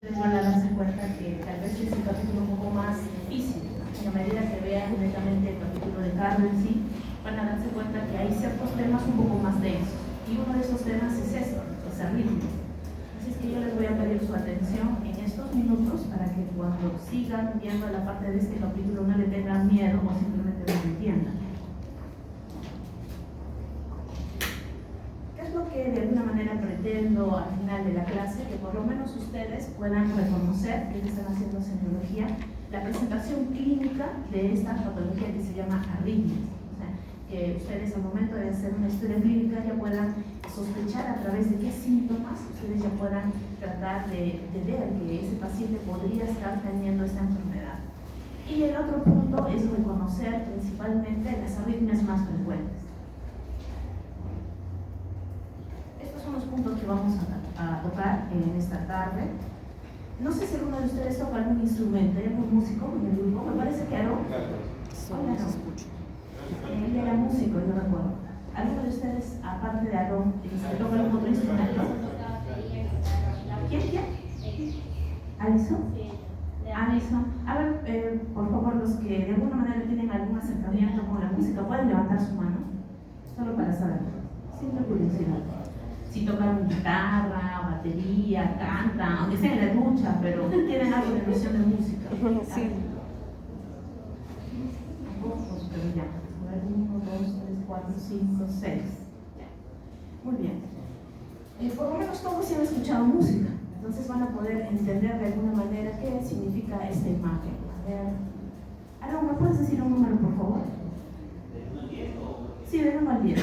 van a darse cuenta que tal vez es un capítulo un poco más difícil, ¿no? En la medida que vean directamente el capítulo de Carlos en sí, van a darse cuenta que hay ciertos temas un poco más densos. Y uno de esos temas es esto, los arritmios. Así es que yo les voy a pedir su atención en estos minutos para que cuando sigan viendo la parte de este capítulo no le tengan miedo o simplemente lo entiendan. ¿Qué es lo que de alguna manera pretendo al final de la clase? Que por lo menos ustedes puedan reconocer que están haciendo semiología, la presentación clínica de esta patología que se llama arritmias. Que ustedes al momento de hacer una historia clínica ya puedan sospechar a través de qué síntomas ustedes ya puedan tratar de ver que ese paciente podría estar teniendo esta enfermedad. Y el otro punto es reconocer principalmente las arritmias más frecuentes. Estos son los puntos que vamos a tocar en esta tarde. No sé si alguno de ustedes toca algún instrumento, ¿hay algún músico en el grupo? Me parece que Aarón. Hola, no. Él era músico, yo recuerdo. ¿Alguno de ustedes, aparte de Aarón, toca algún otro instrumento? ¿Quién? ¿Alison? Alison. A ver, por favor, los que de alguna manera tienen algún acercamiento con la música, ¿pueden levantar su mano? Solo para saber. Simple curiosidad. Si tocan guitarra, batería, cantan, aunque sea en la ducha, pero tienen algo de noción de música. Sí. Pero ya. 1, 2, 3, 4, 5, 6. Muy bien. Por lo menos todos sí han escuchado música, entonces van a poder entender de alguna manera qué significa esta imagen. A ver, Aarón, ¿me puedes decir un número, por favor? ¿De 1 al 10? Sí, de 1 al 10.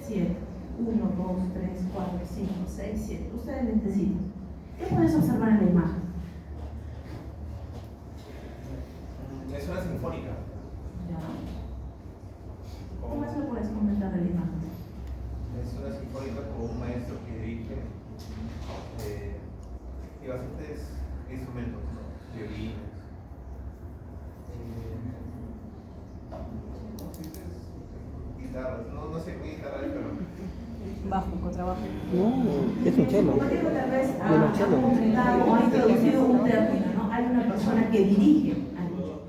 7. 1, 2, 3, 4, 5, 6, 7. Ustedes lentecitos. ¿Qué puedes observar en la imagen? Es una sinfónica. ¿Qué más me puedes comentar de la imagen? Es una sinfónica con un maestro que dirige y bastantes instrumentos, ¿no? Violines, guitarras, no sé qué guitarra es, pero bajo, contrabajo. No, es un cello. Tal vez ha comentado o ha introducido un término, ¿no? Hay una persona que dirige,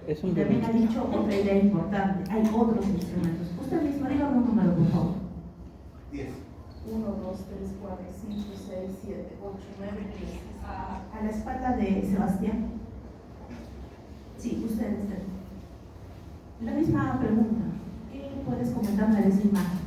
y también ha dicho otra idea importante, hay otros instrumentos. Usted mismo, dígame un número, por favor. 10. 1, 2, 3, 4, 5, 6, 7, 8, 9, 10. A la espalda de Sebastián. Sí, usted. La misma pregunta. ¿Qué puedes comentarme de esa imagen?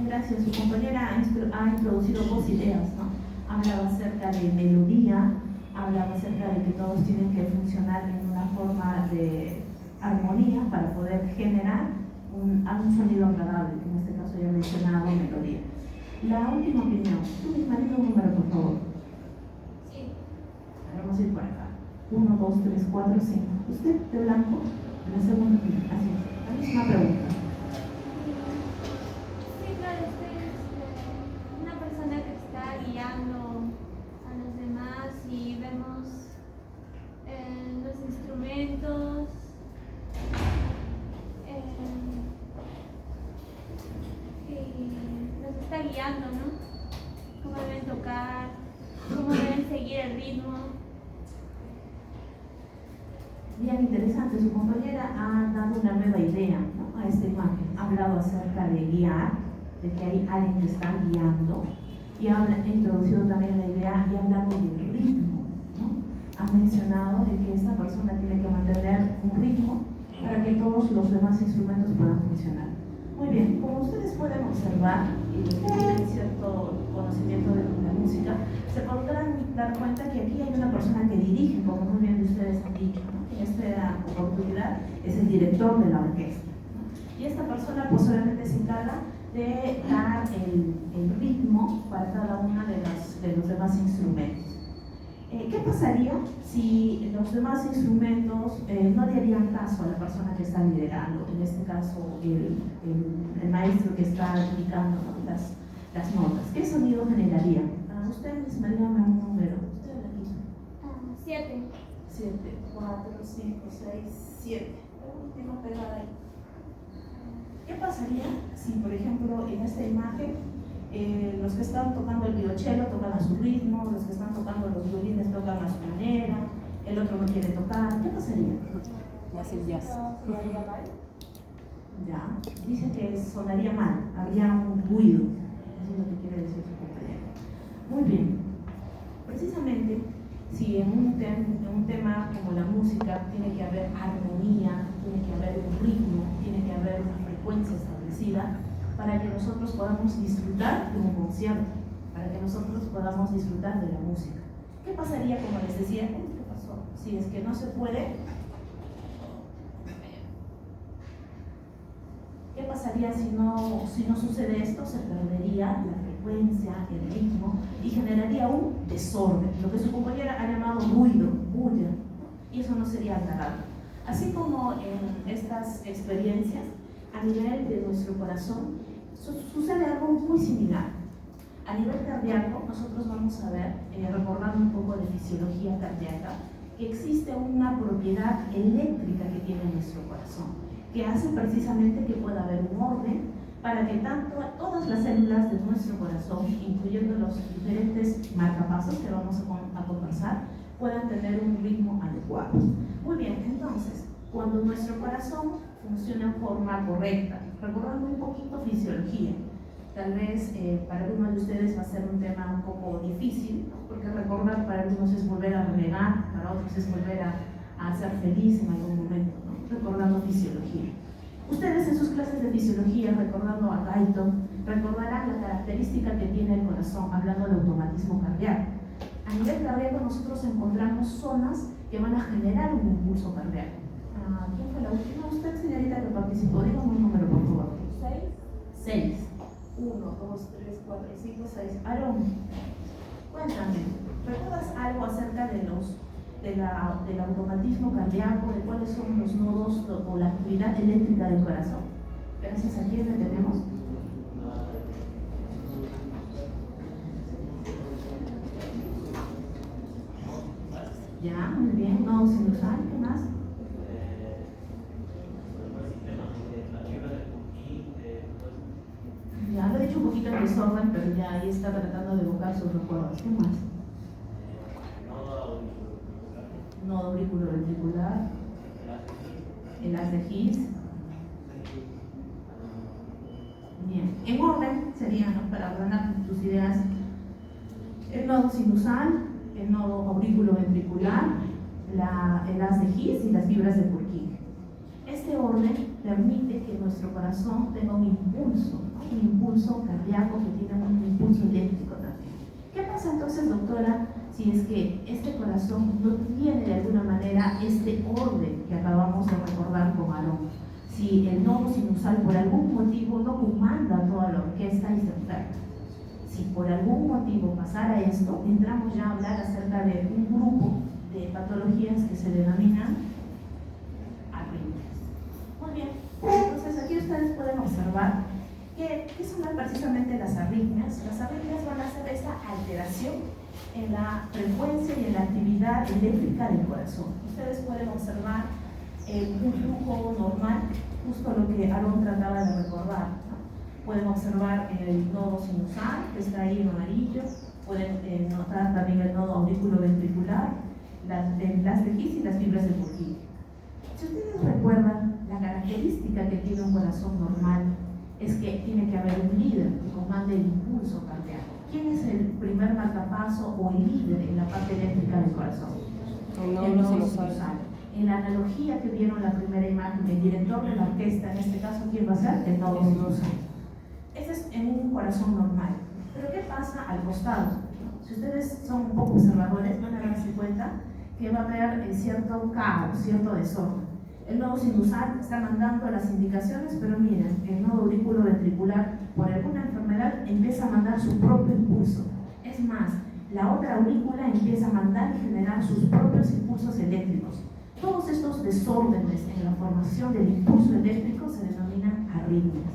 Gracias. Su compañera ha introducido dos ideas, ¿no? Hablaba acerca de melodía, hablaba acerca de que todos tienen que funcionar en una forma de armonía para poder generar un sonido agradable, que en este caso ya he mencionado melodía. La última opinión, tú misma dime un número, por favor. Sí. Vamos a ir por acá. 1, 2, 3, 4, 5. ¿Usted de blanco? En la segunda opinión. Así es. La misma pregunta. Guiando a los demás y vemos los instrumentos, y nos está guiando, ¿no? Cómo deben tocar, cómo deben seguir el ritmo. Bien interesante, su compañera ha dado una nueva idea, ¿no? A esta imagen. Ha hablado acerca de guiar, de que hay alguien que está guiando. Y ha introducido también la idea y ha hablado del ritmo, ¿no? Ha mencionado de que esta persona tiene que mantener un ritmo para que todos los demás instrumentos puedan funcionar. Muy bien, como ustedes pueden observar y los que tienen cierto conocimiento de la música, se podrán dar cuenta que aquí hay una persona que dirige, como muy bien ustedes han dicho, ¿no? En esta oportunidad es el director de la orquesta, ¿no? Y esta persona pues obviamente se encarga de dar el ritmo para cada uno de los demás instrumentos. ¿Qué pasaría si los demás instrumentos no le harían caso a la persona que está liderando? En este caso, el maestro que está indicando, ¿no?, las notas. ¿Qué sonido generaría? Ustedes me digan un número. Ustedes aquí. 7. 7, 4, 5, 6, 7. Última pegada ahí. ¿Qué pasaría si, por ejemplo, en esta imagen, los que están tocando el violonchelo tocan a su ritmo, los que están tocando los violines tocan a su manera, el otro no quiere tocar? ¿Qué pasaría? Más el jazz. Ya, dice que sonaría mal, habría un ruido. Eso es lo que quiere decir su compañero. Muy bien. Precisamente, si en un tema como la música tiene que haber armonía, tiene que haber un ritmo, tiene que haber una frecuencia establecida para que nosotros podamos disfrutar de un concierto, para que nosotros podamos disfrutar de la música. ¿Qué pasaría, como les decía? ¿Qué pasó? Si es que no se puede, ¿qué pasaría si no sucede esto? Se perdería la frecuencia, el ritmo y generaría un desorden, lo que su compañera ha llamado ruido, bulla, y eso no sería agradable. Así como en estas experiencias, a nivel de nuestro corazón, sucede algo muy similar. A nivel cardíaco, nosotros vamos a ver, recordando un poco de fisiología cardíaca, que existe una propiedad eléctrica que tiene nuestro corazón, que hace precisamente que pueda haber un orden para que todas las células de nuestro corazón, incluyendo los diferentes marcapasos que vamos a conversar, puedan tener un ritmo adecuado. Muy bien, entonces, cuando nuestro corazón funciona en forma correcta, recordando un poquito fisiología, tal vez para algunos de ustedes va a ser un tema un poco difícil, ¿no?, porque recordar para algunos es volver a renegar, para otros es volver a ser feliz en algún momento, ¿no?, recordando fisiología. Ustedes en sus clases de fisiología, recordando a Guyton, recordarán la característica que tiene el corazón, hablando de automatismo cardíaco. A nivel cardíaco nosotros encontramos zonas que van a generar un impulso cardíaco. ¿Quién fue la última? Usted, señorita, que participó. Dígame un número, por favor. 6. 1, 2, 3, 4, 5, 6. Aarón, cuéntame, ¿recuerdas algo acerca del automatismo cardíaco, de cuáles son los nodos o la actividad eléctrica del corazón? Gracias a quién le tenemos. Ya, muy bien. No, sinusal, ¿qué más? Ya lo he dicho un poquito en desorden, pero ya ahí está tratando de evocar sus recuerdos. ¿Qué más? Nodo auriculoventricular, el haz de His. Bien, en orden sería, ¿no?, para ordenar tus ideas, el nodo sinusal, el nodo auriculoventricular, el haz de His y las fibras de Purkinje. Este orden permite que nuestro corazón tenga un impulso cardíaco, que tiene un impulso eléctrico también. ¿Qué pasa entonces, doctora, si es que este corazón no tiene de alguna manera este orden que acabamos de recordar con Aarón? Si el nodo sinusal por algún motivo no comanda toda la orquesta y se enferma. Si por algún motivo pasara esto, entramos ya a hablar acerca de un grupo de patologías que se denominan arritmias. Muy bien, entonces aquí ustedes pueden observar ¿qué son precisamente las arritmias? Las arritmias van a ser esta alteración en la frecuencia y en la actividad eléctrica del corazón. Ustedes pueden observar un flujo normal, justo lo que Aarón trataba de recordar, ¿no? Pueden observar el nodo sinusal, que está ahí en amarillo, pueden notar también el nodo auriculoventricular, las de His y las fibras de Purkinje. Si ustedes recuerdan, la característica que tiene un corazón normal es que tiene que haber un líder que comande el impulso cardíaco. ¿Quién es el primer marcapaso o el líder en la parte eléctrica del corazón? El nodo sinusal. En la analogía que vieron la primera imagen, el director de la orquesta, en este caso, ¿quién va a ser? El nodo sinusal. Ese es en un corazón normal. Pero ¿qué pasa al costado? Si ustedes son un poco observadores, van a darse cuenta que va a haber cierto caos, cierto desorden. El nodo sinusal está mandando las indicaciones, pero miren, el nodo auriculoventricular, por alguna enfermedad, empieza a mandar su propio impulso. Es más, la otra aurícula empieza a mandar y generar sus propios impulsos eléctricos. Todos estos desórdenes en la formación del impulso eléctrico se denominan arritmias.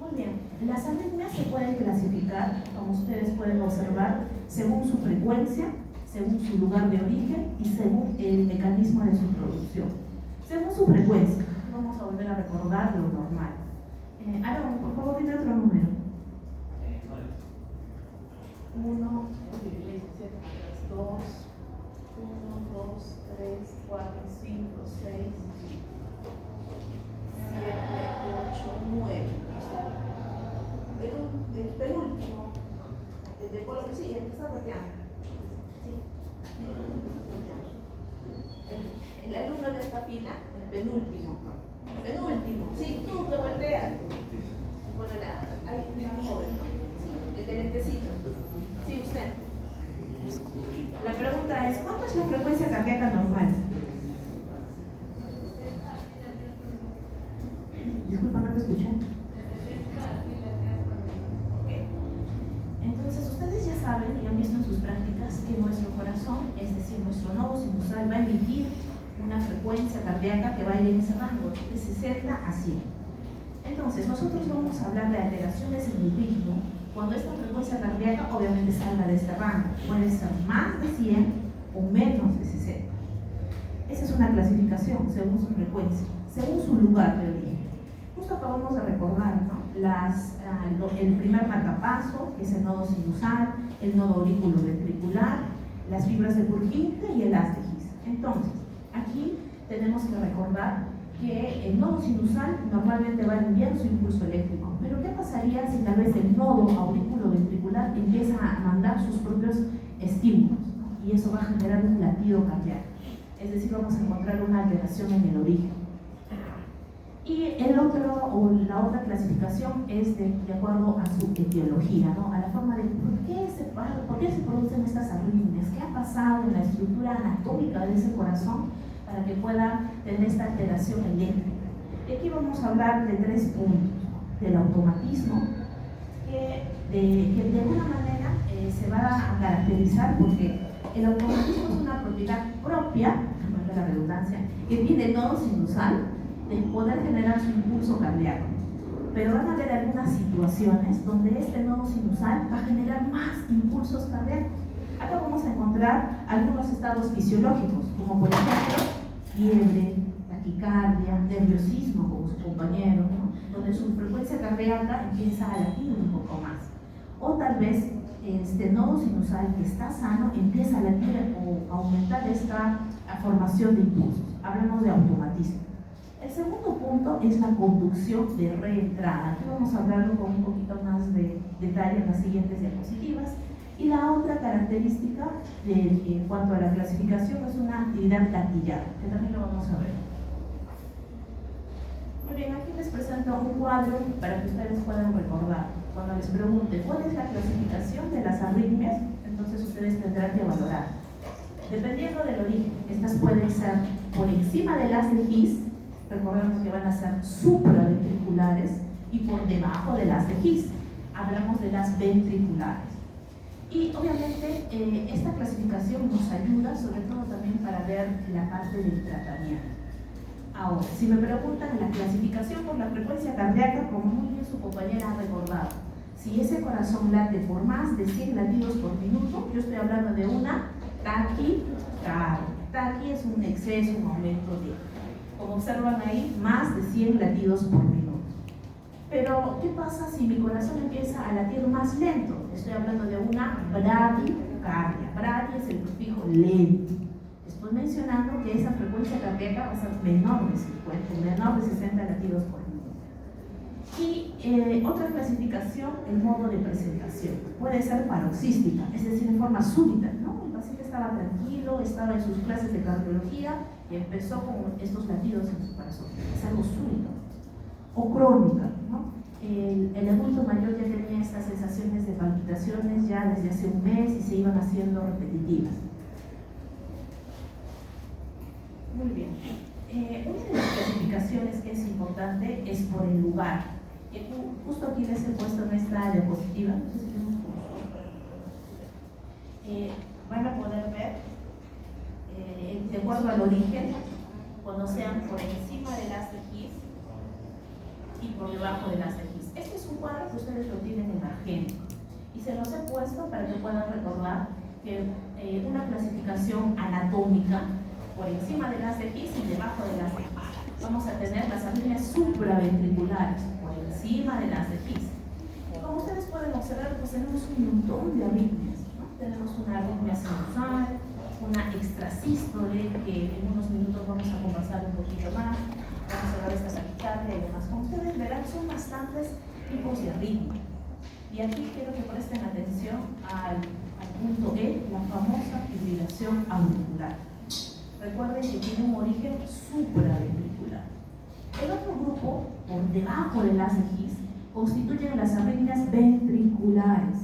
Muy bien, las arritmias se pueden clasificar, como ustedes pueden observar, según su frecuencia, según su lugar de origen y según el mecanismo de su producción. Según su frecuencia, vamos a volver a recordar lo normal. Aaron, por favor, dime otro número. 1, 2, 1, 2, 3, 4, 5, 6, 7, 8, 9. El penúltimo, el de color, sí, el que está rodeando. El alumno de esta fila, el penúltimo, sí, tú te volteas. Bueno, ahí un joven, ¿no? El de lentecito. Sí, usted. La pregunta es, ¿cuánto es la frecuencia cardíaca normal? Disculpa, no te escuché. Entonces, ustedes ya saben y han visto en sus prácticas que nuestro corazón, es decir, nuestro nodo sinusal, va a emitir una frecuencia cardíaca que va a ir en ese rango de 60 a 100. Entonces, nosotros vamos a hablar de alteraciones en el ritmo cuando esta frecuencia cardíaca obviamente salga de este rango. Puede ser más de 100 o menos de 60. Esa es una clasificación según su frecuencia, según su lugar de origen. Justo acabamos de recordar, ¿no? El primer marcapaso, que es el nodo sinusal, el nodo auriculoventricular, las fibras de Purkinje y el haz de His. Entonces, aquí tenemos que recordar que el nodo sinusal normalmente va a enviar su impulso eléctrico. Pero ¿qué pasaría si tal vez el nodo auriculoventricular empieza a mandar sus propios estímulos, ¿no? Y eso va a generar un latido cardíaco. Es decir, vamos a encontrar una alteración en el origen. Y la otra clasificación es de acuerdo a su etiología, ¿no? A la forma de ¿por qué se producen estas arritmias? ¿Qué ha pasado en la estructura anatómica de ese corazón para que pueda tener esta alteración eléctrica? Y aquí vamos a hablar de 3 puntos. Del automatismo, que de alguna manera se va a caracterizar porque el automatismo es una propiedad propia, no es la redundancia, que tiene el nodo sinusal de poder generar su impulso cardíaco. Pero van a haber algunas situaciones donde este nodo sinusal va a generar más impulsos cardíacos. Acá vamos a encontrar algunos estados fisiológicos, como por ejemplo fiebre, taquicardia, nerviosismo, como su compañero, ¿no? Donde su frecuencia cardíaca empieza a latir un poco más. O tal vez este nodo sinusal que está sano empieza a latir o aumentar esta formación de impulsos. Hablamos de automatismo. El segundo punto es la conducción de reentrada. Aquí vamos a hablarlo con un poquito más de detalle en las siguientes diapositivas. Y la otra característica en cuanto a la clasificación es una actividad gatillada, que también lo vamos a ver. Muy bien, aquí les presento un cuadro para que ustedes puedan recordar. Cuando les pregunte cuál es la clasificación de las arritmias, entonces ustedes tendrán que valorar. Dependiendo del origen, estas pueden ser por encima del haz de His, recordemos que van a ser supraventriculares, y por debajo del haz de His, hablamos de las ventriculares. Y obviamente esta clasificación nos ayuda sobre todo también para ver la parte del tratamiento. Ahora, si me preguntan la clasificación por la frecuencia cardíaca, como muy bien su compañera ha recordado, si ese corazón late por más de 100 latidos por minuto, yo estoy hablando de una taquicardia. Taqui es un exceso, un aumento de, como observan ahí, más de 100 latidos por minuto. Pero, ¿qué pasa si mi corazón empieza a latir más lento? Estoy hablando de una bradicardia. Bradi es el prefijo lento. Estoy mencionando que esa frecuencia cardíaca va a ser menor de 50, menor de 60 latidos por minuto. Y otra clasificación, el modo de presentación. Puede ser paroxística, es decir, en forma súbita, ¿no? El paciente estaba tranquilo, estaba en sus clases de cardiología y empezó con estos latidos en su corazón. Es algo súbito. O crónica, ¿no? El adulto mayor ya tenía estas sensaciones de palpitaciones ya desde hace un mes y se iban haciendo repetitivas. Muy bien. Una de las clasificaciones que es importante es por el lugar. Justo aquí les he puesto en esta diapositiva. No sé si tenemos van a poder ver, de acuerdo al origen, cuando sean por encima del haz de His y por debajo del haz de His. Este es un cuadro que ustedes lo tienen en la agenda y se los he puesto para que puedan recordar que una clasificación anatómica por encima del haz de His y debajo del haz de His. Vamos a tener las arritmias supraventriculares por encima del haz de His. Y como ustedes pueden observar, pues tenemos un montón de arritmias, ¿no? Tenemos una arritmia sinusal, una extrasístole, que en unos minutos vamos a conversar un poquito más. Vamos a ver esta taquicardia y demás. Como ustedes verán, son bastantes tipos de arritmia. Y aquí quiero que presten atención al punto E, la famosa fibrilación auricular. Recuerden que tiene un origen supraventricular. El otro grupo, por debajo del haz de His, constituyen las arritmias ventriculares.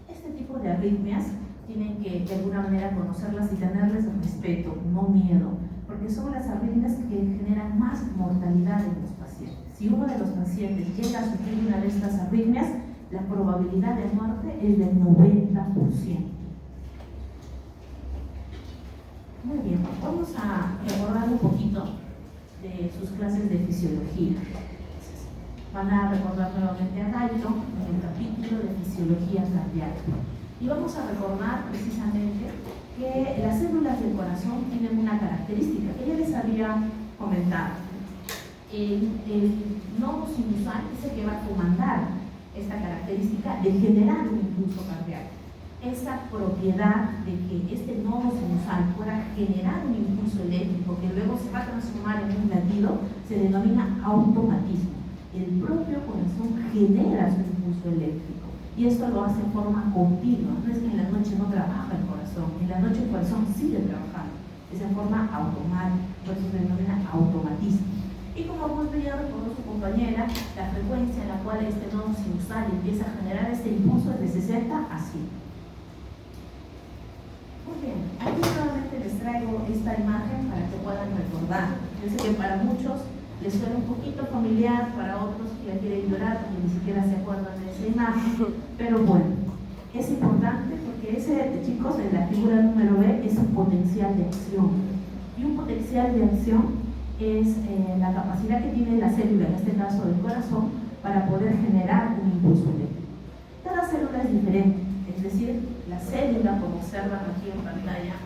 Este tipo de arritmias tienen que de alguna manera conocerlas y tenerles respeto, no miedo, porque son las arritmias que generan más mortalidad en los pacientes. Si uno de los pacientes llega a sufrir una de estas arritmias, la probabilidad de muerte es del 90%. Muy bien, vamos a recordar un poquito de sus clases de fisiología. Van a recordar nuevamente a Gaito en el capítulo de fisiología cardíaca. Y vamos a recordar precisamente que las células del corazón tienen una característica que ya les había comentado. El nodo sinusal es el que va a comandar esta característica de generar un impulso cardíaco. Esa propiedad de que este nodo sinusal pueda generar un impulso eléctrico que luego se va a transformar en un latido se denomina automatismo. El propio corazón genera su impulso eléctrico y esto lo hace en forma continua. No es que en la noche no trabaja el corazón, en la noche el corazón sigue trabajando, es en forma automática, por eso se denomina automatismo. Y como muy ya recordó su compañera, la frecuencia en la cual este nodo sinusal empieza a generar este impulso es de 60 a 100. Muy bien, aquí nuevamente les traigo esta imagen para que puedan recordar. Yo sé que para muchos les suena un poquito familiar, para otros que ya quieren llorar porque ni siquiera se acuerdan de esa imagen, pero bueno, es importante porque ese, chicos, en la figura número B es un potencial de acción. Y un potencial de acción es la capacidad que tiene la célula, en este caso del corazón, para poder generar un impulso eléctrico. Cada célula es diferente, es decir, la célula, como observan aquí en pantalla,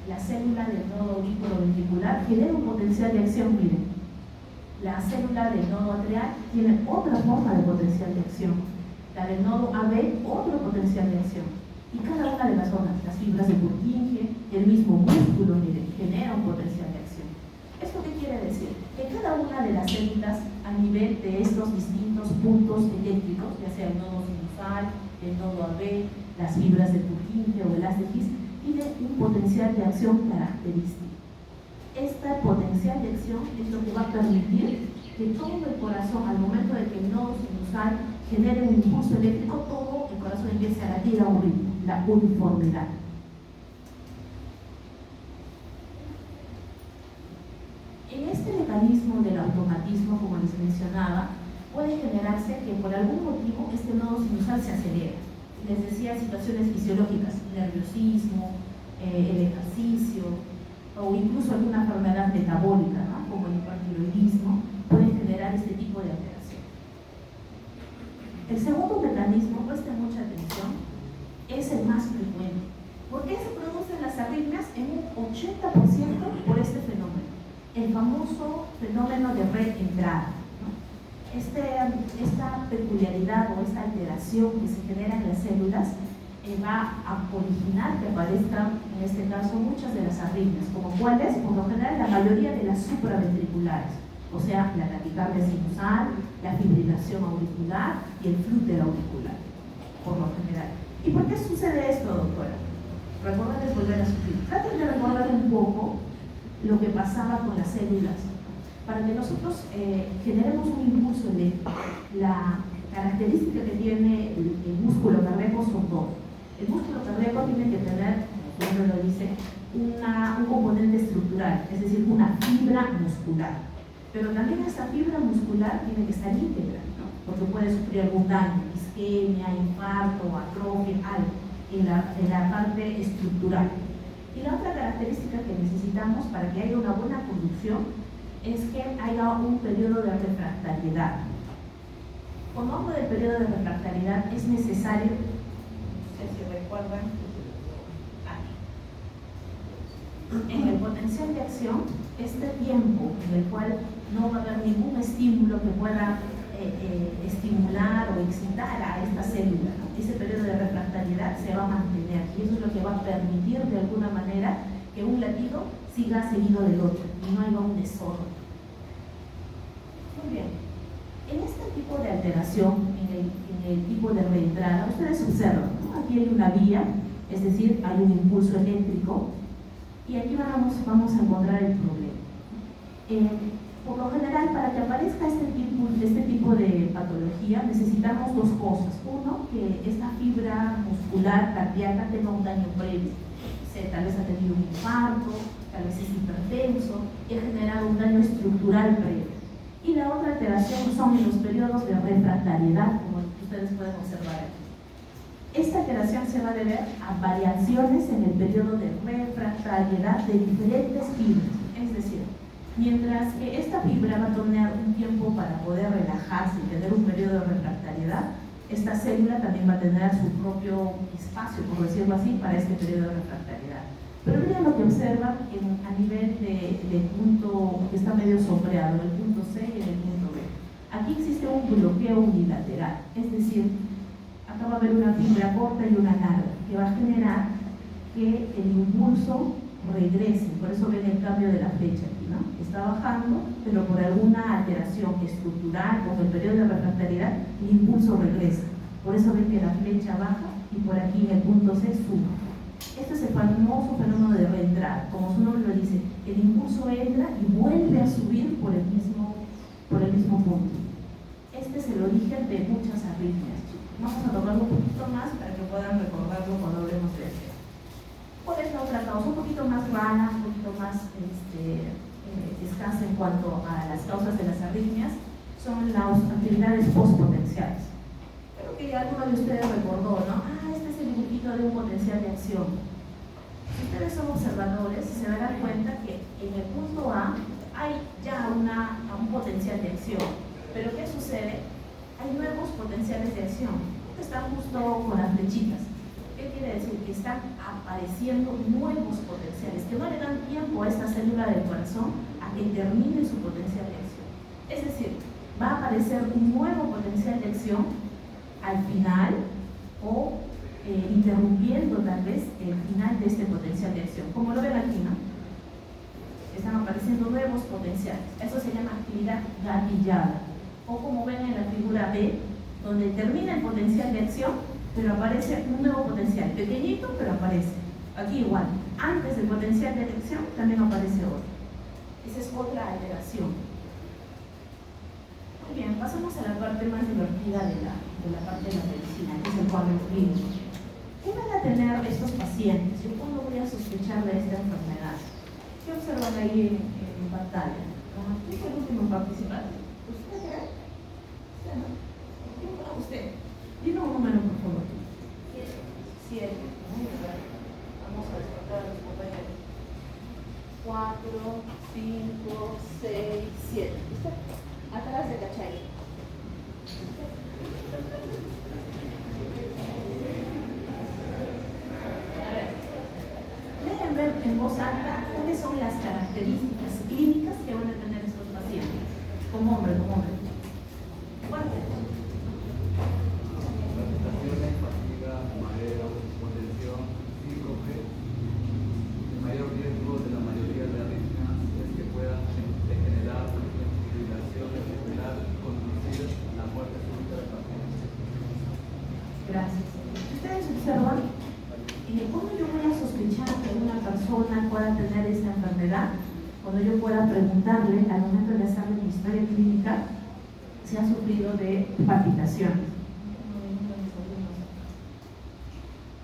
la célula del nodo auriculoventricular genera un potencial de acción, miren. La célula del nodo atrial tiene otra forma de potencial de acción. La del nodo AB, otro potencial de acción. Y cada una de las zonas, las fibras de Purkinje, el mismo músculo, miren, genera un potencial de acción. ¿Esto qué quiere decir? Que cada una de las células a nivel de estos distintos puntos eléctricos, ya sea el nodo sinusal, el nodo AB, las fibras de Purkinje o el haz de His, tiene un potencial de acción característico. Este potencial de acción es lo que va a permitir que todo el corazón, al momento de que el nodo sinusal genere un impulso eléctrico, todo el corazón empiece a latir a un ritmo, la uniformidad. En este mecanismo del automatismo, como les mencionaba, puede generarse que por algún motivo este nodo sinusal se acelera. Les decía situaciones fisiológicas, nerviosismo, el ejercicio o incluso alguna enfermedad metabólica, ¿no? Como el hipertiroidismo, pueden generar este tipo de alteración. El segundo mecanismo, presten mucha atención, es el más frecuente. ¿Por qué se producen las arritmias? En un 80% por este fenómeno, el famoso fenómeno de reentrada. Esta peculiaridad o esta alteración que se genera en las células va a originar que aparezcan, en este caso, muchas de las arritmias, como cuáles, por lo general, la mayoría de las supraventriculares, o sea, la taquicardia sinusal, la fibrilación auricular y el flúter auricular, por lo general. ¿Y por qué sucede esto, doctora? Recuerden volver a sufrir. Traten de recordar un poco lo que pasaba con las células. Para que nosotros generemos un impulso eléctrico, la característica que tiene el músculo cardíaco son dos. El músculo cardíaco tiene que tener, como su nombre lo dice, un componente estructural, es decir, una fibra muscular. Pero también esta fibra muscular tiene que estar íntegra, ¿no? Porque puede sufrir algún daño, isquemia, infarto, atrofia, algo en la parte estructural. Y la otra característica que necesitamos para que haya una buena conducción es que haya un periodo de refractariedad. Cuando hablo del periodo de refractariedad es necesario, no sé si recuerdan, en el potencial de acción, este tiempo en el cual no va a haber ningún estímulo que pueda estimular o excitar a esta célula, ¿no? Ese periodo de refractariedad se va a mantener y eso es lo que va a permitir de alguna manera que un latido siga seguido del otro y no haya un desorden. Muy bien, en este tipo de alteración, en el tipo de reentrada, ustedes observan, ¿no? Aquí hay una vía, es decir, hay un impulso eléctrico y aquí vamos a encontrar el problema. Por lo general, para que aparezca este tipo de patología, necesitamos dos cosas. Uno, que esta fibra muscular cardíaca tenga un daño previo. Tal vez ha tenido un infarto, tal vez es hipertenso y ha generado un daño estructural previo. Y la otra alteración son en los periodos de refractariedad, como ustedes pueden observar aquí. Esta alteración se va a deber a variaciones en el periodo de refractariedad de diferentes fibras, es decir, mientras que esta fibra va a tener un tiempo para poder relajarse y tener un periodo de refractariedad, esta célula también va a tener su propio espacio, por decirlo así, para este periodo de refractariedad. Pero miren lo que observan a nivel del punto que está medio sombreado, el punto C y el punto B. Aquí existe un bloqueo unilateral, es decir, acá va a haber una fibra corta y una larga, que va a generar que el impulso regrese. Por eso ven el cambio de la flecha aquí, ¿no? Está bajando, pero por alguna alteración estructural o el periodo de refractariedad, el impulso regresa. Por eso ven que la flecha baja y por aquí en el punto C sube. Este es el famoso fenómeno de reentrada. Como su nombre lo dice, el impulso entra y vuelve a subir por el mismo punto. Este es el origen de muchas arritmias. Vamos a tocarlo un poquito más para que puedan recordarlo cuando hablemos de esto. ¿Cuál es la otra causa? Un poquito más rara, un poquito más escasa en cuanto a las causas de las arritmias, son las actividades postpotenciales. Creo que alguno de ustedes recordó, ¿no? Este es el dibujito de un potencial de acción. Si ustedes son observadores, se darán cuenta que en el punto A hay ya un potencial de acción. Pero ¿qué sucede? Hay nuevos potenciales de acción. Están justo con las flechitas. ¿Qué quiere decir? Que están apareciendo nuevos potenciales, que no le dan tiempo a esta célula del corazón a que termine su potencial de acción. Es decir, va a aparecer un nuevo potencial de acción al final o interrumpiendo tal vez el final de este potencial de acción. Como lo ven aquí, ¿no? Están apareciendo nuevos potenciales. Eso se llama actividad gatillada. O como ven en la figura B, donde termina el potencial de acción, pero aparece un nuevo potencial, pequeñito, pero aparece. Aquí igual, antes del potencial de acción también aparece otro. Esa es otra alteración. Muy bien, pasamos a la parte más divertida de la parte de la medicina, que es el cuadro clínico. ¿Qué van a tener estos pacientes? Yo cuándo voy a sospechar de esta enfermedad. ¿Qué observan ahí en pantalla? ¿Quién fue el último participante? ¿Usted cree? ¿Usted no? ¿Quién fue usted? Dime un número, por favor. 7. Muy bien. Vamos a descontar a los compañeros. 4, 5, 6, 7. ¿Usted? Atrás de Cachay. A ver. Dejen ver en voz alta cuáles son las características clínicas que van a tener estos pacientes. Como hombre. Fuerte. Palpitaciones, fatiga, mareo, hipotensión, síncope. El mayor riesgo de la mayoría de arritmias es que puedan degenerar en fibrilación cerebral y conducir a la muerte súbita del paciente. Gracias. Ustedes observan, ¿cómo yo voy a sospechar que una persona pueda tener esta enfermedad? Cuando yo pueda preguntarle al momento de hacerle mi historia clínica si ha sufrido de palpitaciones.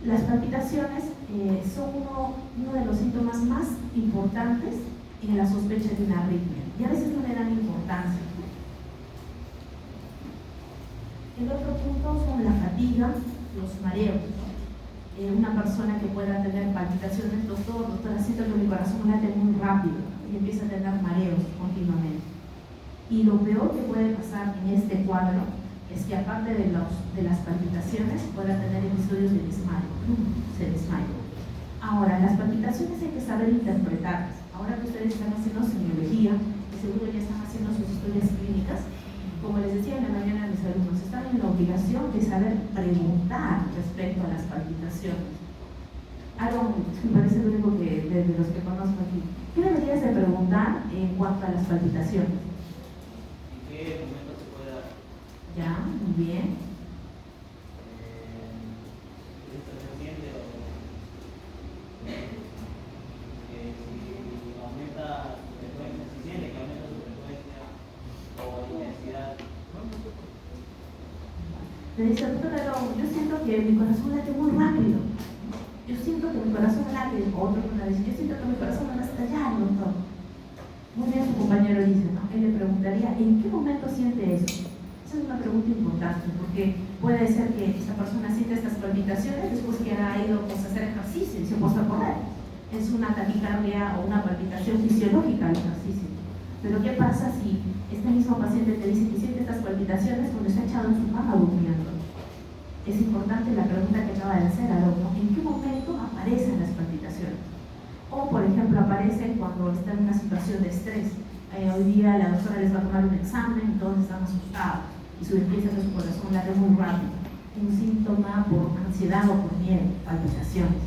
Las palpitaciones son uno de los síntomas más importantes en la sospecha de una arritmia y a veces no le dan importancia. El otro punto son la fatiga, los mareos, ¿no? Una persona que pueda tener palpitaciones, doctora, siento que mi corazón late muy rápido y empieza a tener mareos continuamente. Y lo peor que puede pasar en este cuadro es que aparte de las palpitaciones pueda tener episodios de desmayo, se desmaya. Ahora, las palpitaciones hay que saber interpretarlas. Ahora que ustedes están haciendo semiología y seguro ya están haciendo sus historias clínicas, como les decía en la mañana a mis alumnos, están en la obligación de saber preguntar respecto a las palpitaciones. Aaron, me parece el único que, de los que conozco aquí, ¿qué deberías de preguntar en cuanto a las palpitaciones? ¿En qué momento se puede dar? Ya, muy bien. ¿Esto se siente o si aumenta su frecuencia, si siente que aumenta su frecuencia o intensidad? Le dice, doctor Aaron, yo siento que mi corazón late muy rápido. Yo siento que mi corazón late. Otro una vez, yo siento que mi corazón va a estallar, doctor. Muy bien, su compañero dice, ¿no? Él le preguntaría, ¿en qué momento siente eso? Esa es una pregunta importante, porque puede ser que esta persona siente estas palpitaciones después que ha ido pues, a hacer ejercicio y se ha puesto a correr. Es una taquicardia o una palpitación fisiológica al ejercicio. Pero ¿qué pasa si este mismo paciente te dice que siente estas palpitaciones cuando está echado en su cama durmiendo? Es importante la pregunta que acaba de hacer, ¿no? ¿En qué momento aparecen las palpitaciones? O, por ejemplo, aparecen cuando está en una situación de estrés. Hoy día la doctora les va a tomar un examen y todos están asustados y piensan que su corazón late muy rápido. Un síntoma por ansiedad o por miedo, palpitaciones.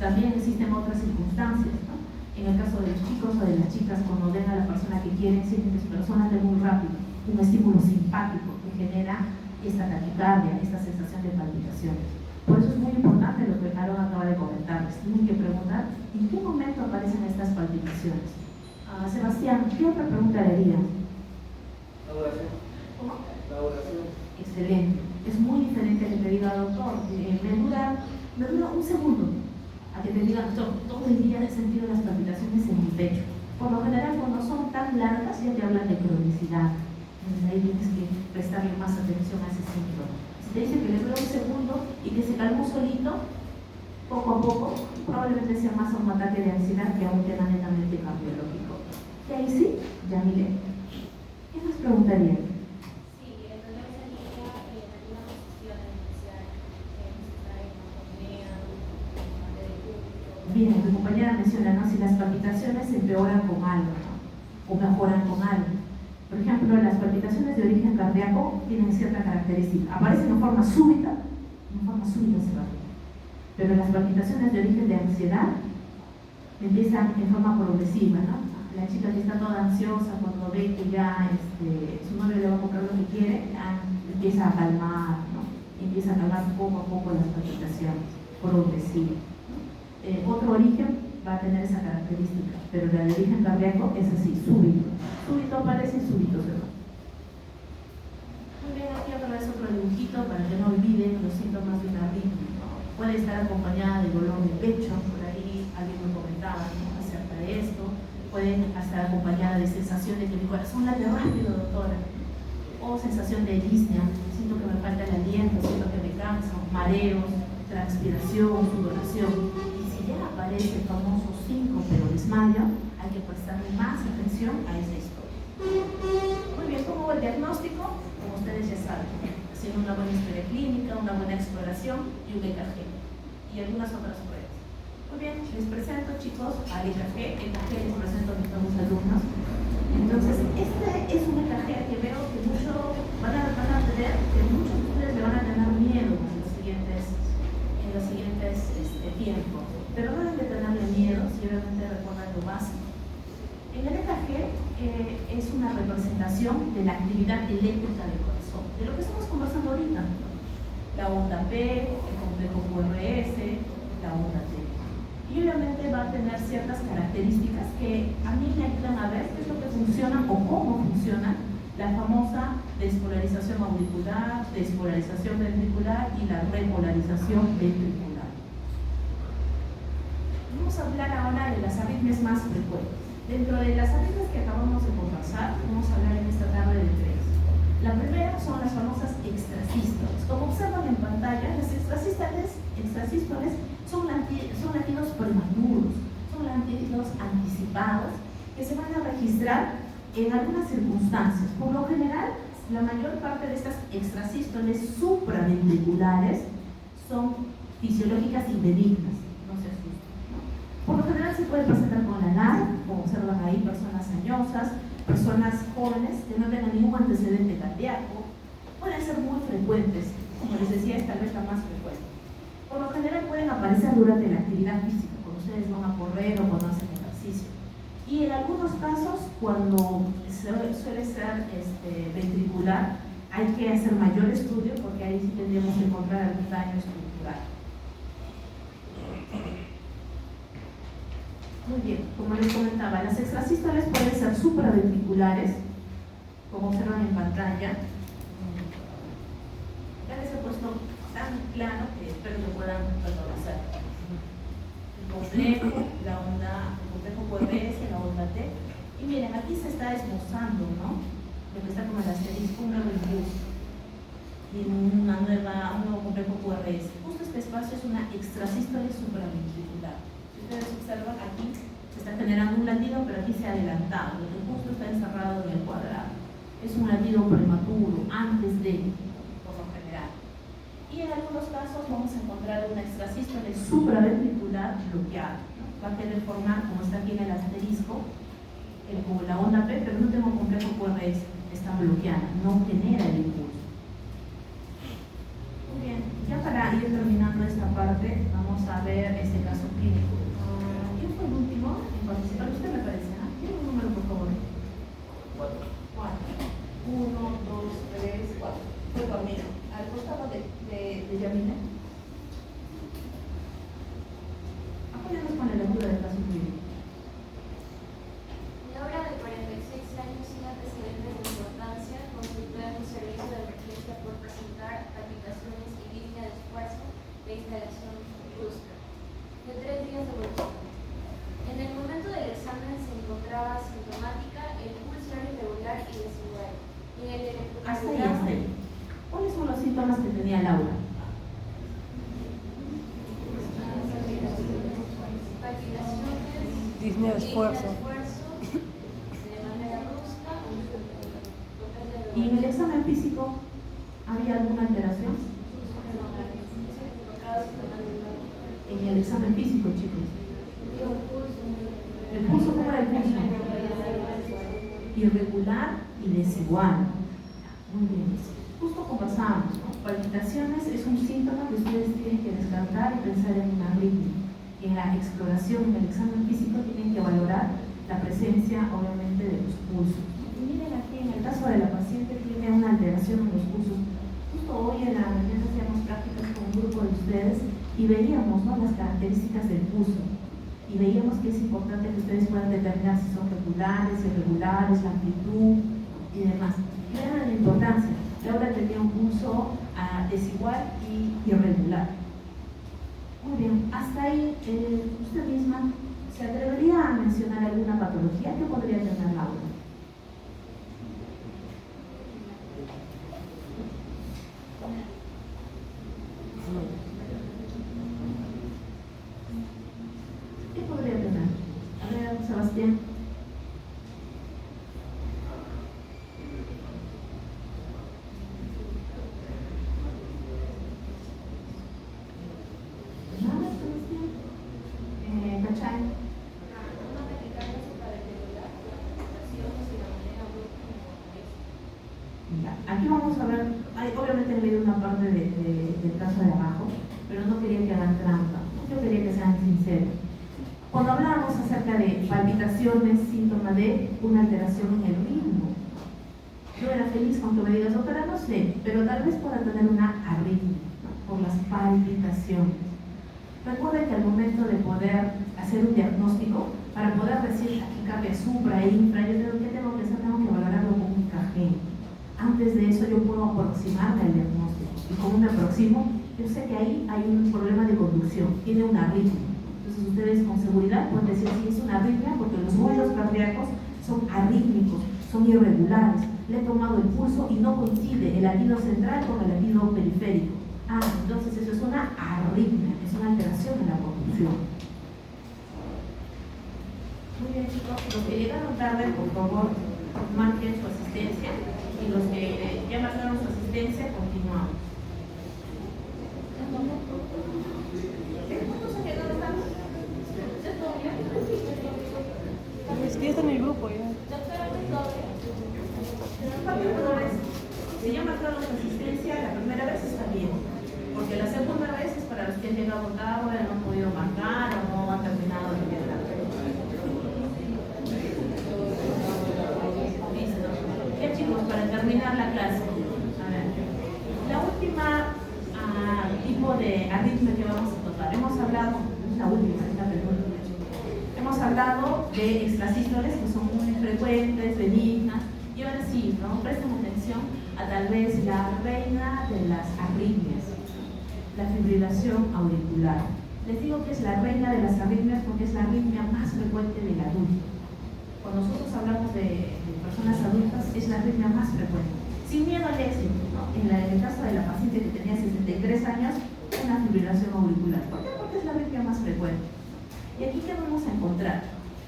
También existen otras circunstancias, ¿no? En el caso de los chicos o de las chicas, cuando ven a la persona que quieren, sienten que su corazón late muy rápido. Un estímulo simpático que genera esta taquicardia, esta sensación de palpitaciones. Por eso es muy importante lo que Aaron acaba de comentarles. Tienen que preguntar en qué momento aparecen estas palpitaciones. Sebastián, ¿qué otra pregunta le haría? La oración. ¿Cómo? La oración. Excelente. Es muy diferente a que te diga, doctor, me dura un segundo. A que te diga, doctor, todo el día he sentido las palpitaciones en mi pecho. Por lo general, cuando son tan largas, ya te hablan de cronicidad. Entonces ahí tienes que prestarle más atención a ese síntoma. Si te dice que le dura un segundo y que se calmó solito, poco a poco, probablemente sea más un ataque de ansiedad que a un tema netamente cardiológico. Y ahí sí, ya mire. ¿Qué nos preguntaría? Sí, tal vez sería alguna posición especial estar en apnea, de público. Bien, tu compañera menciona, ¿no? Si las palpitaciones se empeoran con algo, ¿no? O mejoran con algo. Por ejemplo, las palpitaciones de origen cardíaco tienen cierta característica. Aparecen en forma súbita se va. Pero las palpitaciones de origen de ansiedad empiezan en forma progresiva, ¿no? La chica que está toda ansiosa cuando ve que ya su novio le va a comprar lo que quiere, empieza a calmar, ¿no? Empieza a calmar poco a poco las palpitaciones, progresiva. Otro origen va a tener esa característica, pero la de origen cardíaco es así, súbito. Súbito aparece y súbito se va. Muy bien, aquí otra vez otro dibujito para que no olviden los síntomas de una arritmia, ¿no? Puede estar acompañada de dolor de pecho, por ahí alguien me comentaba, ¿no? Acerca de esto. Pueden estar acompañada de sensación de que mi corazón late rápido, doctora. O sensación de disnea, siento que me falta el aliento, siento que me canso, mareos, transpiración, sudoración. Y si ya aparece el famoso síncope o desmayo, hay que prestarle más atención a esa historia. Muy bien, ¿cómo va el diagnóstico? Como ustedes ya saben, haciendo una buena historia clínica, una buena exploración y un EKG. Y algunas otras pruebas. Muy bien, les presento, chicos, al EKG. EKG les presento a mis nuevos alumnos. Entonces, este es un EKG que veo que van a tener, que muchos de ustedes le van a tener miedo en los siguientes tiempos. Pero no deben de tenerle miedo, si obviamente recuerdan lo básico. En el EKG es una representación de la actividad eléctrica del corazón, de lo que estamos conversando ahorita. La onda P, el complejo QRS, la onda T. Y obviamente va a tener ciertas características que a mí me ayudan a ver qué es lo que funciona o cómo funciona la famosa despolarización auricular, despolarización ventricular y la repolarización ventricular. Vamos a hablar ahora de las arritmias más frecuentes. Dentro de las arritmias que acabamos de conversar, vamos a hablar en esta tarde de tres. La primera son las famosas extrasístoles. Como observan en pantalla, las extrasístoles son latidos prematuros, son latidos anticipados que se van a registrar en algunas circunstancias. Por lo general, la mayor parte de estas extrasístoles supraventriculares son fisiológicas y benignas, no se asusten, ¿no? Por lo general se puede presentar con la edad, como observan ahí, personas añosas, personas jóvenes que no tengan ningún antecedente cardíaco, pueden ser muy frecuentes, como les decía, es tal vez la más frecuente. Por lo general pueden aparecer durante la actividad física, cuando ustedes van a correr o cuando hacen ejercicio. Y en algunos casos, cuando suele ser ventricular, hay que hacer mayor estudio porque ahí sí tendríamos que encontrar algún daño estructural. Muy bien, como les comentaba, las extrasístoles pueden ser supraventriculares, como observan en pantalla. Ya les he puesto tan plano que espero que puedan reconocer. El complejo, el complejo QRS, la onda T. Y miren, aquí se está esbozando, ¿no? Lo que está como el asterisco, un nuevo impulso. Y un nuevo complejo QRS. Justo este espacio es una extrasístole supraventricular. Si ustedes observan, aquí se está generando un latido, pero aquí se ha adelantado, lo que justo está encerrado en el cuadrado. Es un latido prematuro, antes de, por lo general. Y en algunos casos vamos a encontrar una extrasístole supraventricular bloqueada, ¿no? Va a querer formar, como está aquí en el asterisco, como la onda P, pero no tengo complejo QRS, está bloqueada, no genera el impulso. Muy bien, ya para ir terminando esta parte, vamos a ver este caso clínico. ¿Quién fue el último en participar? Usted me parece, ¿no? ¿Tiene un número, por favor? 4. 1, 2, 3, 4. Fue conmigo. Al costado de Yamina. Apóyanos con la lectura del caso clínico. Laura, de 46 años, sin antecedentes de importancia, consultó en un servicio de emergencia por presentar palpitaciones y línea de esfuerzo de instalación brusca, de 3 días de evolución. En el momento del examen se encontraba sintomática, el pulso era irregular y desigual. Y en el Hasta ahí. ¿Cuáles son los síntomas que tenía Laura? Palpitaciones, Disney de esfuerzo. de manera brusca, ¿Y en el examen físico había alguna alteración? En el examen físico, chicos. ¿El pulso cómo era el pulso? Irregular y desigual. Muy bien. Justo conversábamos, ¿no? Palpitaciones es un síntoma que ustedes tienen que descartar y pensar en una arritmia. En la exploración, en el examen físico, tienen que valorar la presencia, obviamente, de los pulsos. Y miren aquí, en el caso de la paciente, tiene una alteración en los pulsos. Justo hoy en la mañana hacíamos prácticas con un grupo de ustedes y veíamos, ¿no?, las características del pulso. Y veíamos que es importante que ustedes puedan determinar si son regulares, irregulares, la amplitud y demás. Vean la importancia. Laura tenía un pulso desigual y irregular. Muy bien, hasta ahí, usted misma, ¿se atrevería a mencionar alguna patología que podría tener Laura? ¿Qué podría tener? A ver, Sebastián. ¿Nada, Sebastián? ¿Cachai? Aquí vamos a ver, obviamente he leído una parte del caso de abajo, pero no quería que hagan trampa, yo quería que sean sinceros. Cuando hablábamos acerca de palpitaciones, síntoma de una alteración en el ritmo, yo era feliz con que me digas, doctora, no sé, pero tal vez pueda tener una arritmia, ¿no?, por las palpitaciones. Recuerden que al momento de poder hacer un diagnóstico, para poder decir aquí cabe supra e infra, yo tengo que hacer, tengo que valorarlo con un KG. Antes de eso yo puedo aproximarme al diagnóstico. Y como me aproximo, yo sé que ahí hay un problema de conducción, tiene una arritmia. Entonces Entonces ustedes con seguridad pueden decir si es una arritmia porque los ruidos cardíacos son arrítmicos, son irregulares. Le he tomado el pulso y no coincide el latido central con el latido periférico. Entonces eso es una arritmia, es una alteración en la conducción. Muy bien, chicos, los que llegaron tarde, por favor, marquen su asistencia, y los que ya marcaron su asistencia, continuamos. ¿Cuántos han llegado tarde? Es que ya está en el grupo ya. Si ya marcaron su asistencia, la primera vez está bien, porque la segunda vez es para los que han llegado tarde, no han podido marcar o no han terminado de llegar. Listo. Ya, chicos, para terminar la clase, a ver, la última tipo de arritmia que vamos a tocar, hemos hablado, la última, es la penúltima. Hemos hablado de extrasístoles que son muy frecuentes, benignas, y ahora sí, ¿no? Presten atención a tal vez la reina de las arritmias, la fibrilación auricular. Les digo que es la reina de las arritmias porque es la arritmia más frecuente del adulto. Cuando nosotros hablamos de personas adultas, es la arritmia más frecuente. Sin miedo al éxito, ¿no? En el caso de la paciente que tenía 63 años, una fibrilación auricular. ¿Por qué? Porque es la arritmia más frecuente. ¿Y aquí qué vamos a encontrar?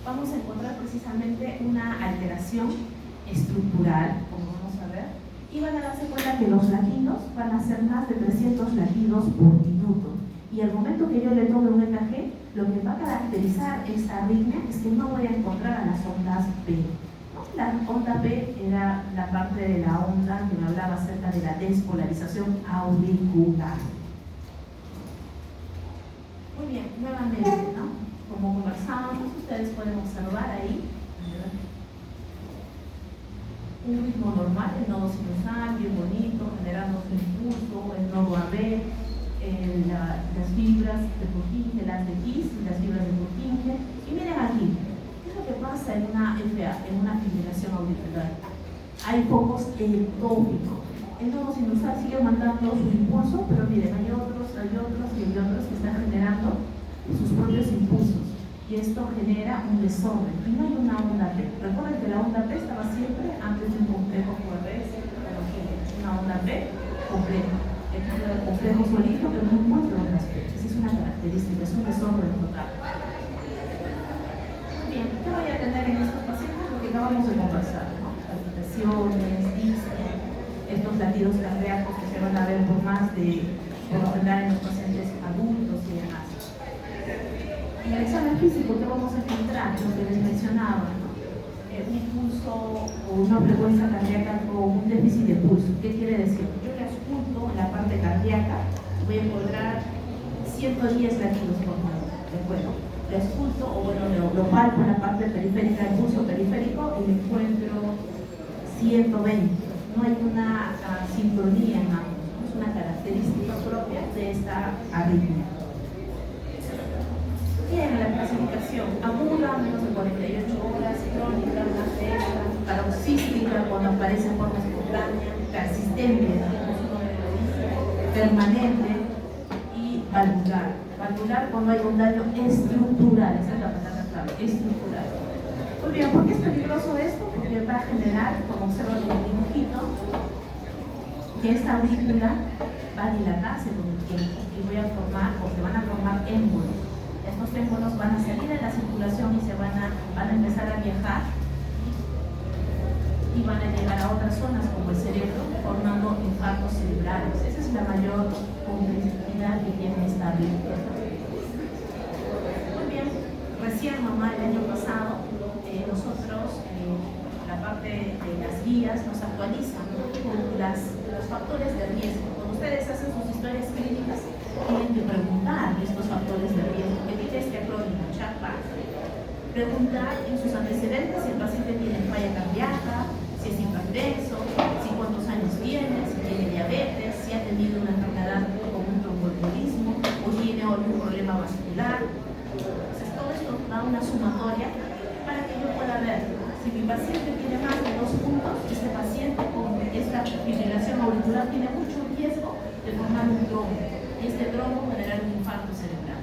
Vamos a encontrar precisamente una alteración estructural, como vamos a ver, y van a darse cuenta que los latidos van a ser más de 300 latidos por minuto. Y al momento que yo le tome un EKG, lo que va a caracterizar esta arritmia es que no voy a encontrar a las ondas P. La onda P era la parte de la onda que me hablaba acerca de la despolarización auricular. Muy bien, nuevamente, ¿no? Como conversábamos, ustedes pueden observar ahí un ritmo normal, el nodo sinusal, bien bonito, generando su impulso, el nodo AB, las fibras de Purkinje, las de Kiss, las fibras de Purkinje. Y miren aquí, ¿qué es lo que pasa en una FA, en una fibrilación auricular? Hay focos ectópicos. El nodo sinusal sigue mandando su impulso, pero miren, hay otros que están generando sus propios impulsos. Y esto genera un desorden. Y no hay una onda P. Recuerden que la onda P estaba siempre antes de un complejo QRS, una onda P compleja. El complejo solito, pero no encuentro ondas P. Esa es una característica, es un desorden total. Bien, ¿qué voy a tener en estos pacientes? Lo que acabamos de conversar, ¿no? Palpitaciones, disnea, estos latidos cardíacos que se van a ver por lo general en los pacientes adultos y demás. En el examen físico, ¿qué vamos a encontrar? Lo que les mencionaba, ¿no? Un impulso o una frecuencia cardíaca o un déficit de pulso. ¿Qué quiere decir? Yo le ausculto en la parte cardíaca, voy a encontrar 110 latidos por minuto. ¿De acuerdo? Le ausculto, o bueno, lo palpo en la parte periférica del pulso periférico y le encuentro 120. No hay una sincronía en ambos, ¿no? Es una característica propia de esta arritmia. Bien, la clasificación aguda, menos de 48 horas, crónica, más de esta, paroxística cuando aparece en forma espontánea, persistente, permanente y valvular. Valvular cuando hay un daño estructural, esa es la palabra clave, estructural. Muy bien, ¿por qué es peligroso esto? Porque va a generar, como observan en el dibujito, que esta aurícula va a dilatarse con el tiempo y voy a formar, o se van a formar émbolos. Estos émbolos van a salir de la circulación y van a empezar a viajar y van a llegar a otras zonas como el cerebro, formando infartos cerebrales. Esa es la mayor complejidad que tiene esta arritmia. Muy bien, recién mamá el año pasado, nosotros, la parte de las guías nos actualizan con los factores de riesgo. Cuando ustedes hacen sus historias clínicas, tienen que preguntar estos factores de riesgo. ¿Qué tiene este acrónimo? CHAPA. Preguntar en sus antecedentes si el paciente tiene falla cardíaca, si es hipertenso, si cuántos años tiene, si tiene diabetes, si ha tenido una enfermedad como un tromboembolismo o tiene algún problema vascular. Entonces todo esto da una sumatoria para que yo pueda ver si mi paciente tiene más de 2 puntos, este paciente con esta fibrilación auricular tiene mucho riesgo de formar un trombo. Y este trombo generar un infarto cerebral.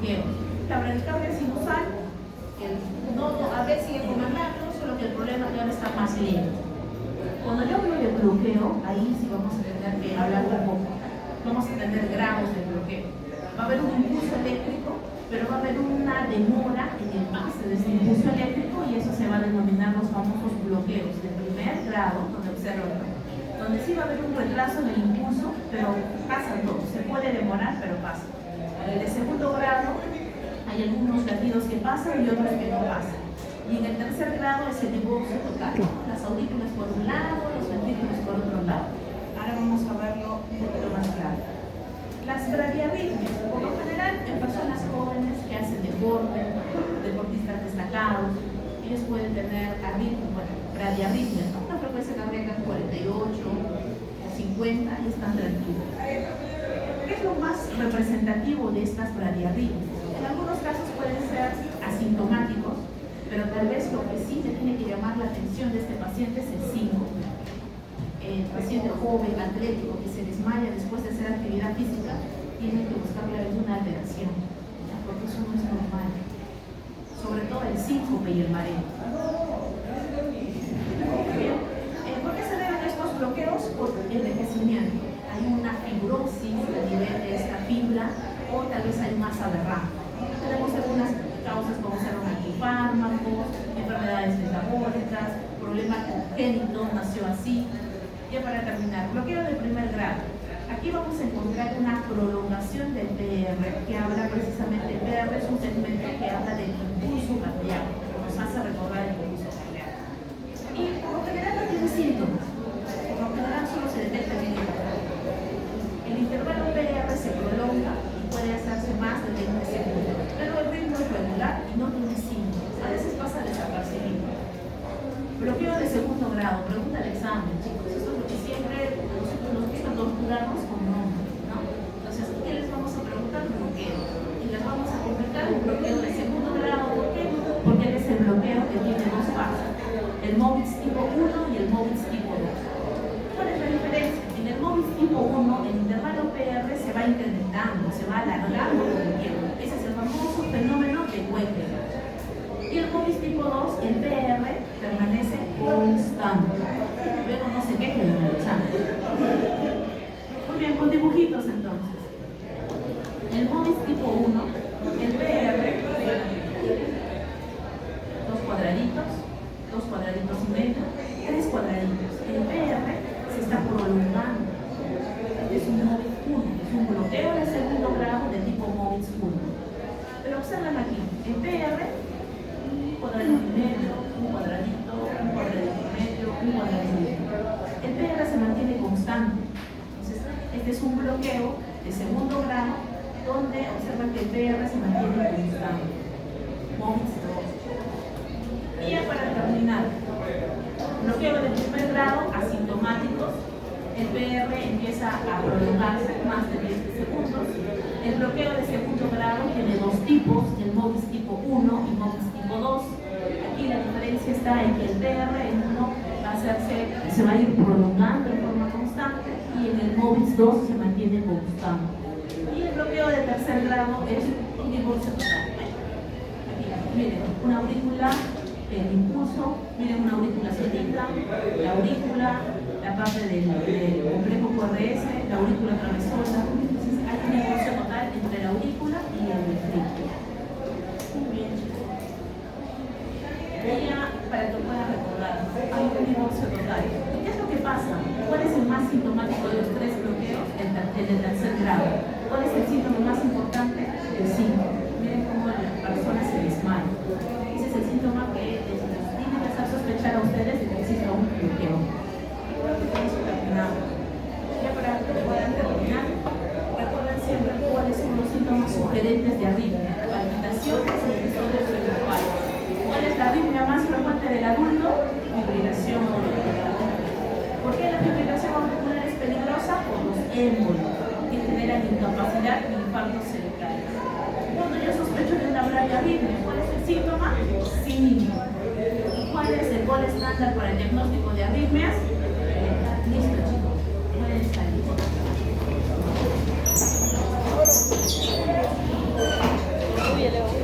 bloqueos. La bradicardia sinusal, el nodo a ver sigue comandando, solo que el problema es que ahora está más lento. Cuando yo hablo de bloqueo, ahí sí vamos a tener que hablar un poco. Vamos a tener grados de bloqueo. Va a haber un impulso eléctrico, pero va a haber una demora en el pase de ese impulso eléctrico y eso se va a denominar los famosos bloqueos de primer grado, donde observan, donde sí va a haber un retraso en el impulso, pero pasa todo. Se puede demorar, pero pasa. En el de segundo grado hay algunos latidos que pasan y otros que no pasan. Y en el tercer grado es el divorcio total. Las aurículas por un lado, los ventrículos por otro lado. Ahora vamos a verlo un poquito más claro. Las bradiarritmias, por lo general en personas jóvenes que hacen deporte, deportistas destacados, ellos pueden tener bradiarritmias, ¿no? Una frecuencia cardíaca en 48 o 50 y están tranquilos. ¿Qué es lo más representativo de estas bradiarritmias? En algunos casos pueden ser asintomáticos, pero tal vez lo que sí me tiene que llamar la atención de este paciente es el síncope. El paciente joven, atlético, que se desmaya después de hacer actividad física, tiene que buscarle alguna alteración, ¿ya? Porque eso no es normal. Sobre todo el síncope y el mareo. ¿Por qué se deben estos bloqueos? Por envejecimiento. Hay una fibrosis a nivel de esta fibra o tal vez hay masa aberrante. Tenemos algunas causas como ser antifármacos, enfermedades metabólicas, problemas congénitos, nació así. Ya para terminar, bloqueo de primer grado. Aquí vamos a encontrar una prolongación del PR que habla precisamente, el PR es un segmento que habla del impulso cardíaco, que nos hace recordar el impulso cardíaco. Y por lo general no tiene síntomas, por lo general solo se detecta el intervalo. El intervalo PR se prolonga y puede hacerse más de 20 segundos, pero el ritmo es regular y no tiene síntomas, a veces pasa desapercibido. Bloqueo de segundo grado, pregunta del examen, chicos, esto es lo que siempre nos gusta torturarnos con nombres, ¿no? Entonces, ¿qué les vamos a preguntar? Bloqueo. Y les vamos a completar un bloqueo de segundo grado, ¿por qué? Porque es el bloqueo que tiene dos fases, el MOBITS tipo 1 y el MOBITS tipo 2. ¿Cuál es la diferencia? En el MOBITS tipo 1, el intervalo PR se va incrementando, se va alargando con el tiempo. Ese es el famoso fenómeno de Weber. Y el MOBITS tipo 2, el PR, permanece constante. Luego no se quejen en el examen. Muy bien, con dibujitos entonces. El MOBITS tipo 1, el PR, dos cuadraditos y medio, tres cuadraditos. El PR se está prolongando. Es un MOBITS 1, es un bloqueo de segundo grado de tipo MOBITS 1. Pero observen aquí, el PR, un cuadradito y medio, un cuadradito y medio, un cuadradito y medio. El PR se mantiene constante. Entonces, este es un bloqueo de segundo grado donde observan que el PR se mantiene constante. MOBITS 2. Y ya para terminar, bloqueo de primer grado asintomáticos. El PR empieza a prolongarse más de 20 segundos. El bloqueo de segundo grado tiene dos tipos, el MOBITS tipo 1 y MOBITS tipo 2. Aquí la diferencia está en que el PR en uno se va a ir prolongando en forma constante y en el MOBITS 2 se mantiene constante. Y el bloqueo de tercer grado es un divorcio total. Aquí, miren, una aurícula, el impulso, miren una aurícula solita, la aurícula, la parte del complejo QRS, la aurícula travesora. Entonces hay un divorcio total entre la aurícula y el ventrículo. Muy bien, chicos. Ya para que puedan recordar, hay un divorcio total. ¿Qué es lo que pasa? ¿Cuál es el más sintomático de los tres bloqueos? El de tercer grado. ¿Cuál es el síntoma más importante? El síntoma. Miren cómo la persona se desmaya. Ese es el síntoma que tiene que hacer sospechar a ustedes de que existe un bloqueo. Y creo que con eso terminamos. Ya para que puedan terminar, recuerden siempre cuáles son los síntomas sugerentes de arritmia, palpitaciones y episodios cerebrales. ¿Cuál es la arritmia más frecuente del adulto? Fibrilación auricular. ¿Por qué la fibrilación auricular es peligrosa? Por los émbolos que generan incapacidad y infartos cerebrales. Cuando yo sospecho de una bradiarritmia, ¿cuál es el síntoma? Síndrome. ¿Y cuál es el gol estándar para el diagnóstico de arritmias? Listo, chicos. Pueden estar listos. Leo.